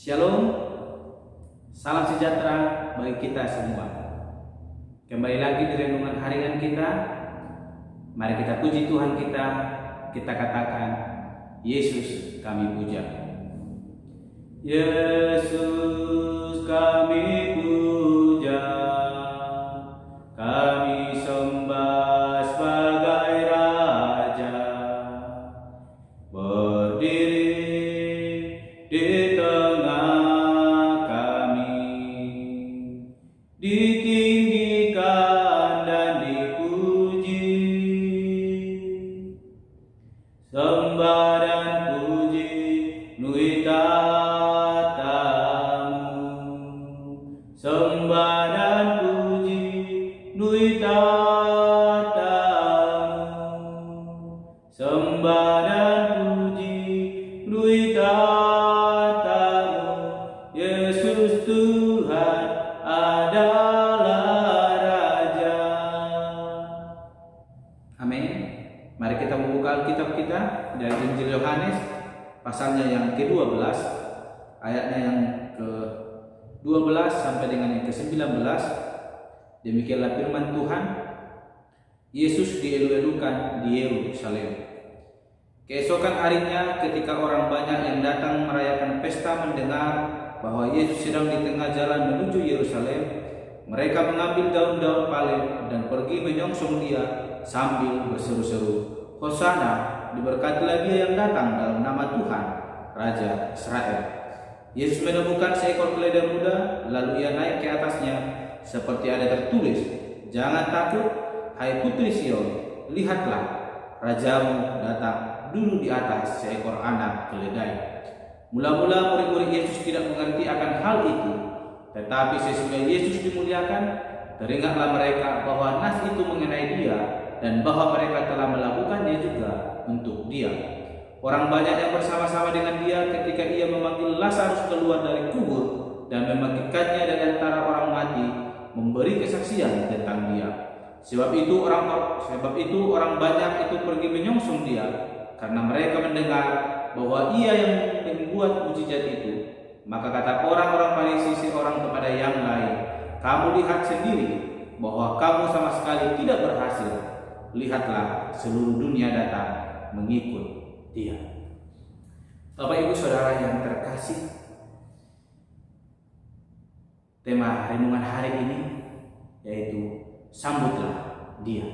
Shalom, salam sejahtera bagi kita semua. Kembali lagi di renungan harian kita. Mari kita puji Tuhan kita katakan, Yesus kami puja. Yesus kami puja, kami sembah sebagai Raja, berdiri di tengah kami, ditinggikan dan dipuji, sembah dan puji nui tatamu, sembah dan puji nui tatamu, sembah dan puji nui tatamu. Yesus Tuhan adalah Raja. Amin. Mari kita membuka Alkitab kita dari Injil Yohanes pasalnya yang ke-12, ayatnya yang ke-12 sampai dengan yang ke-19. Demikianlah firman Tuhan. Yesus dielu-elukan di Yerusalem. Keesokan harinya, ketika orang banyak yang datang merayakan pesta mendengar bahwa Yesus sedang di tengah jalan menuju Yerusalem, mereka mengambil daun-daun palem dan pergi menyongsong dia sambil berseru-seru, Hosana, diberkatilah dia yang datang dalam nama Tuhan, Raja Israel. Yesus menemukan seekor keledai muda, lalu ia naik ke atasnya, seperti ada tertulis, jangan takut, hai putri Sion, lihatlah, rajamu datang duduk di atas seekor anak keledai. Mula-mula murid-murid Yesus tidak mengerti akan hal itu, tetapi sesudah Yesus dimuliakan, teringatlah mereka bahwa nas itu mengenai dia dan bahwa mereka telah melakukannya juga untuk dia. Orang banyak yang bersama-sama dengan dia ketika ia memanggil Lazarus keluar dari kubur dan membangkitkannya dari antara orang mati, memberi kesaksian tentang dia. Sebab itu orang banyak itu pergi menyongsong dia, karena mereka mendengar bahwa ia yang membuat mujizat itu. Maka kata orang-orang Farisi seorang kepada yang lain, kamu lihat sendiri bahwa kamu sama sekali tidak berhasil. Lihatlah, seluruh dunia datang mengikut dia. Bapak Ibu Saudara yang terkasih, tema renungan hari ini yaitu sambutlah dia.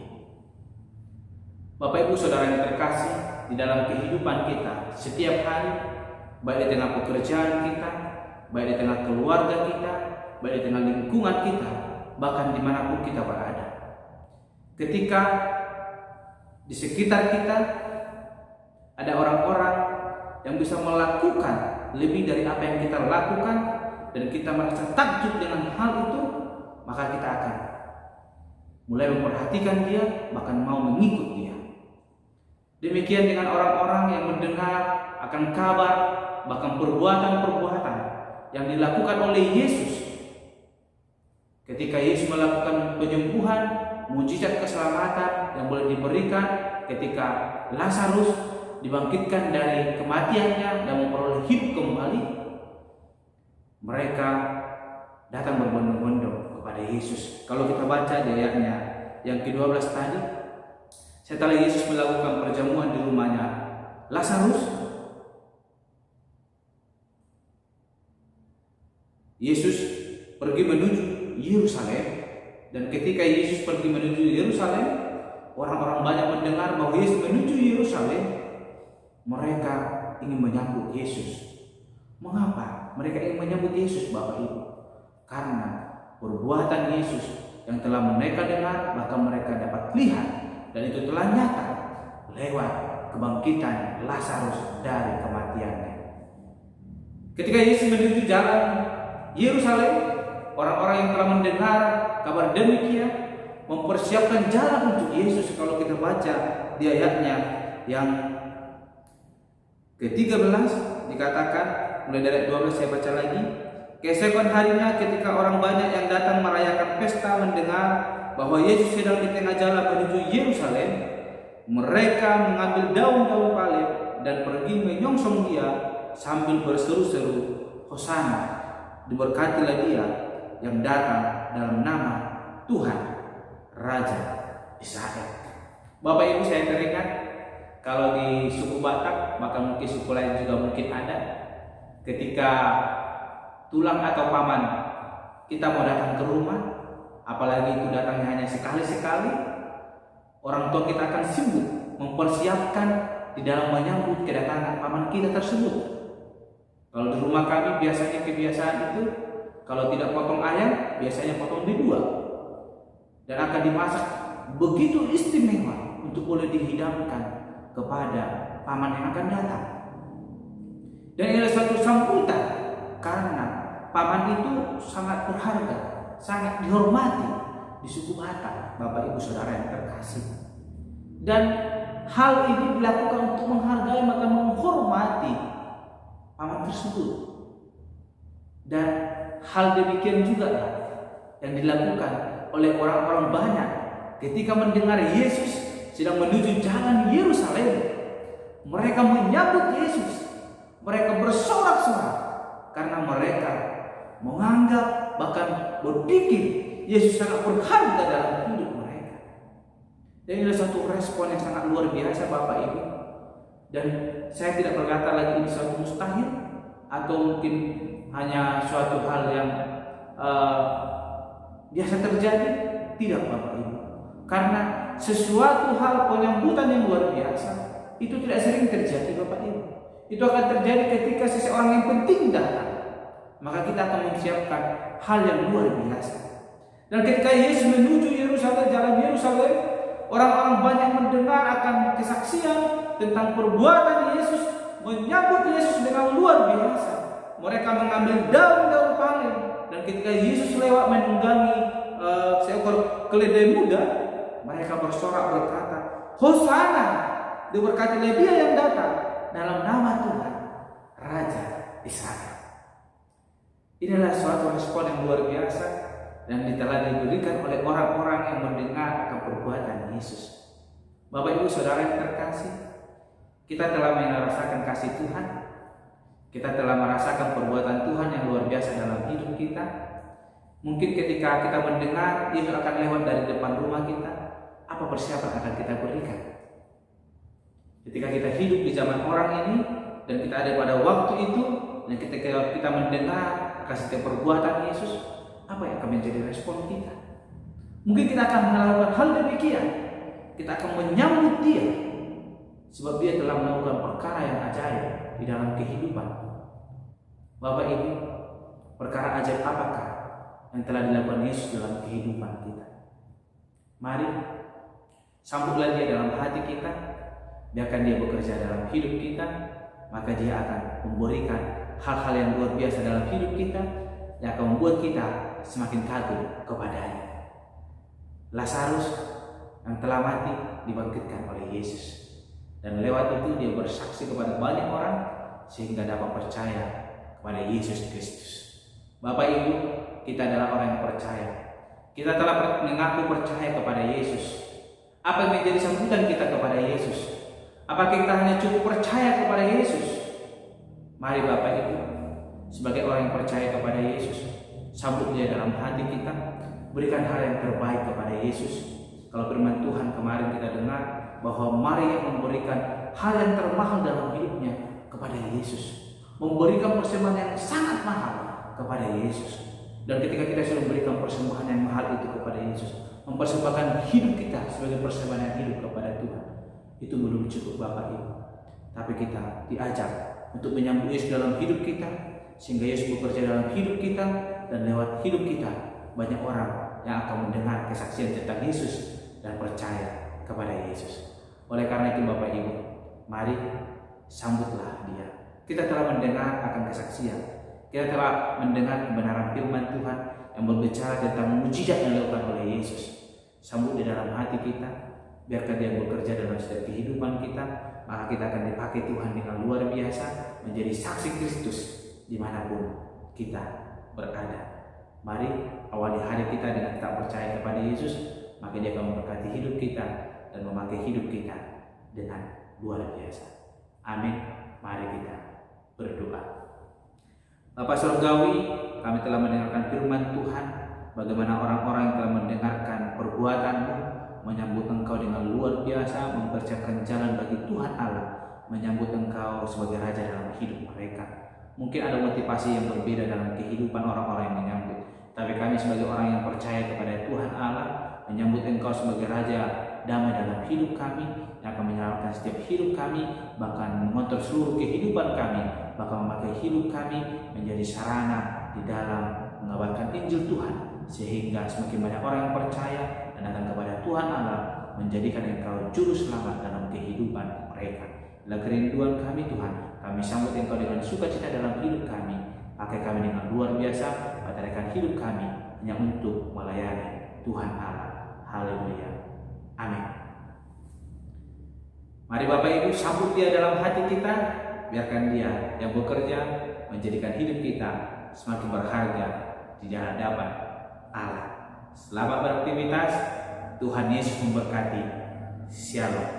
Bapak Ibu Saudara yang terkasih, di dalam kehidupan kita setiap hari, baik di tengah pekerjaan kita, baik di tengah keluarga kita, baik di tengah lingkungan kita, bahkan dimanapun kita berada, ketika di sekitar kita ada orang-orang yang bisa melakukan lebih dari apa yang kita lakukan dan kita merasa takjub dengan hal itu, maka kita akan mulai memperhatikan dia, bahkan mau mengikut dia. Demikian dengan orang-orang yang mendengar akan kabar, bahkan perbuatan-perbuatan yang dilakukan oleh Yesus. Ketika Yesus melakukan penyembuhan, mujizat keselamatan yang boleh diberikan ketika Lazarus dibangkitkan dari kematiannya dan memperoleh hidup kembali, mereka datang berbondong-bondong kepada Yesus. Kalau kita baca di ayatnya yang ke-12 tadi, setelah Yesus melakukan perjamuan di rumahnya Lazarus, Yesus pergi menuju Yerusalem. Dan ketika Yesus pergi menuju Yerusalem, orang-orang banyak mendengar bahwa Yesus menuju Yerusalem. Mereka ingin menyambut Yesus. Mengapa mereka ingin menyambut Yesus, Bapak Ibu? Karena perbuatan Yesus yang telah mereka dengar, bahkan mereka dapat lihat, dan itu telah nyata lewat kebangkitan Lazarus dari kematiannya. Ketika Yesus menuju jalan Yerusalem, orang-orang yang telah mendengar kabar demikian mempersiapkan jalan untuk Yesus. Kalau kita baca di ayatnya yang ke-13 dikatakan, mulai dari ayat 12 saya baca lagi. Keesokan harinya ketika orang banyak yang datang merayakan pesta mendengar bahwa Yesus sedang di tengah jalan menuju Yerusalem, mereka mengambil daun-daun palem dan pergi menyongsong dia sambil berseru-seru, Hosana, diberkatilah dia yang datang dalam nama Tuhan, Raja Israel. Bapak Ibu, saya teringat kalau di suku Batak, maka mungkin suku lain juga mungkin ada, ketika tulang atau paman kita mau datang ke rumah, apalagi itu datangnya hanya sekali-sekali, orang tua kita akan sibuk mempersiapkan di dalam menyambut kedatangan paman kita tersebut. Kalau di rumah kami biasanya kebiasaan itu, kalau tidak potong ayam, biasanya potong bidua, dan akan dimasak begitu istimewa untuk boleh dihidangkan kepada paman yang akan datang. Dan ini adalah suatu sambutan karena paman itu sangat berharga, sangat dihormati di suku Batak, Bapak Ibu Saudara yang terkasih. Dan hal ini dilakukan untuk menghargai maka menghormati paman tersebut. Dan hal demikian juga yang dilakukan oleh orang-orang banyak ketika mendengar Yesus sedang menuju jalan Yerusalem. Mereka menyambut Yesus, mereka bersorak-sorak karena mereka menganggap, bahkan berpikir Yesus sangat berharga dalam hidup mereka. Dan ini adalah satu respon yang sangat luar biasa Bapak Ibu. Dan saya tidak berkata lagi ini suatu mustahil atau mungkin hanya suatu hal yang biasa terjadi. Tidak Bapak Ibu, karena sesuatu hal penyambutan yang luar biasa itu tidak sering terjadi Bapak Ibu. Itu akan terjadi ketika seseorang yang penting datang, maka kita akan mempersiapkan hal yang luar biasa. Dan ketika Yesus menuju Yerusalem, jalan Yerusalem, orang-orang banyak mendengar akan kesaksian tentang perbuatan Yesus, menyambut Yesus dengan luar biasa. Mereka mengambil daun-daun palem, dan ketika Yesus lewat menunggangi seekor keledai muda, mereka bersorak berkata, Hosana, diberkatilah dia yang datang dalam nama Tuhan, Raja Israel. Inilah suatu respon yang luar biasa dan telah diberikan oleh orang-orang yang mendengar akan perbuatan Yesus. Bapak Ibu Saudara yang terkasih, kita telah merasakan kasih Tuhan, kita telah merasakan perbuatan Tuhan yang luar biasa dalam hidup kita. Mungkin ketika kita mendengar Yesus akan lewat dari depan rumah kita, apa persiapan akan kita berikan? Ketika kita hidup di zaman orang ini dan kita ada pada waktu itu, dan ketika kita mendengar akan setiap perbuatan Yesus, apa yang akan menjadi respon kita? Mungkin kita akan melakukan hal demikian. Kita akan menyambut dia, sebab dia telah melakukan perkara yang ajaib di dalam kehidupan. Bapak Ibu, perkara ajaib apakah yang telah dilakukan Yesus dalam kehidupan kita? Mari sambutlah dia dalam hati kita, biarkan dia bekerja dalam hidup kita, maka dia akan memberikan hal-hal yang luar biasa dalam hidup kita yang akan membuat kita semakin kagum kepadanya. Lazarus yang telah mati dibangkitkan oleh Yesus, dan lewat itu dia bersaksi kepada banyak orang sehingga dapat percaya kepada Yesus Kristus. Bapak Ibu, kita adalah orang yang percaya. Kita telah mengaku percaya kepada Yesus. Apa yang menjadi sambutan kita kepada Yesus? Apakah kita hanya cukup percaya kepada Yesus? Mari Bapak Ibu, sebagai orang yang percaya kepada Yesus, sambut dia dalam hati kita, berikan hal yang terbaik kepada Yesus. Kalau firman Tuhan kemarin kita dengar bahwa Maria memberikan hal yang termahal dalam hidupnya kepada Yesus, memberikan persembahan yang sangat mahal kepada Yesus. Dan ketika kita sudah memberikan persembahan yang mahal itu kepada Yesus, mempersembahkan hidup kita sebagai persembahan yang hidup kepada Tuhan, itu belum cukup Bapak Ibu. Tapi kita diajak untuk menyambut Yesus dalam hidup kita, sehingga Yesus bekerja dalam hidup kita, dan lewat hidup kita banyak orang yang akan mendengar kesaksian tentang Yesus dan percaya kepada Yesus. Oleh karena itu Bapak Ibu, mari sambutlah dia. Kita telah mendengar akan kesaksian, kita telah mendengar kebenaran firman Tuhan yang berbicara tentang mujizat yang dilakukan oleh Yesus. Sambut di dalam hati kita, biarkan dia bekerja dalam setiap kehidupan kita, maka kita akan dipakai Tuhan dengan luar biasa menjadi saksi Kristus dimanapun kita berada. Mari awali hari kita dengan tak percaya kepada Yesus, maka dia akan memberkati hidup kita dan memakai hidup kita dengan luar biasa. Amin. Mari kita berdoa. Bapa Surgawi, kami telah mendengarkan firman Tuhan, bagaimana orang-orang yang telah mendengarkan perbuatan-Mu, menyambut Engkau dengan luar biasa, mempersiapkan jalan bagi Tuhan Allah, menyambut Engkau sebagai Raja dalam hidup mereka. Mungkin ada motivasi yang berbeda dalam kehidupan orang-orang yang menyambut, tapi kami sebagai orang yang percaya kepada Tuhan Allah, menyambut Engkau sebagai Raja damai dalam hidup kami, yang akan menyelamatkan setiap hidup kami, bahkan mengontrol seluruh kehidupan kami, bahkan memakai hidup kami menjadi sarana di dalam mengabarkan Injil Tuhan, sehingga semakin banyak orang yang percaya dan datang kepada Tuhan Allah, menjadikan Engkau juru selamat dalam kehidupan mereka. Adalah kerinduan kami Tuhan, kami sambut Engkau dengan sukacita dalam hidup kami, pakai kami dengan luar biasa, patahkan hidup kami hanya untuk melayani Tuhan Allah. Haleluya. Amin. Mari Bapak Ibu sambut Dia dalam hati kita, biarkan Dia yang bekerja menjadikan hidup kita semakin berharga di hadapan Allah. Selamat beraktivitas, Tuhan Yesus memberkati. Shalom.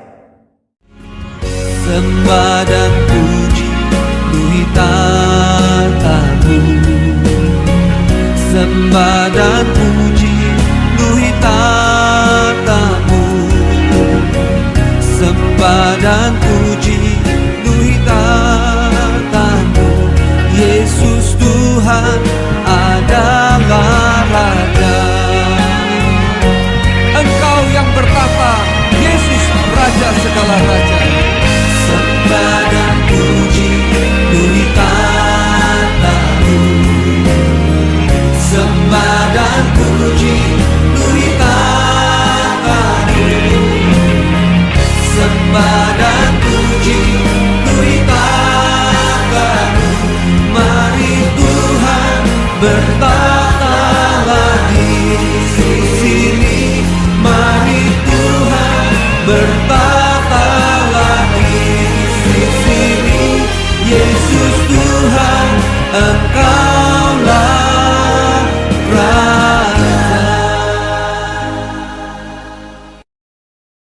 Sembah dan puji tuhi tatamu, sembah dan puji tuhi tatamu, sembah dan puji tuhi tatamu. Yesus Tuhan adalah Raja. Engkau yang bertata, Yesus Raja segala raja. Sembah dan puji tuhi tatamu, sembah dan puji tuhi tatamu, sembah dan puji tuhi tatamu. Mari Tuhan bertata lagi.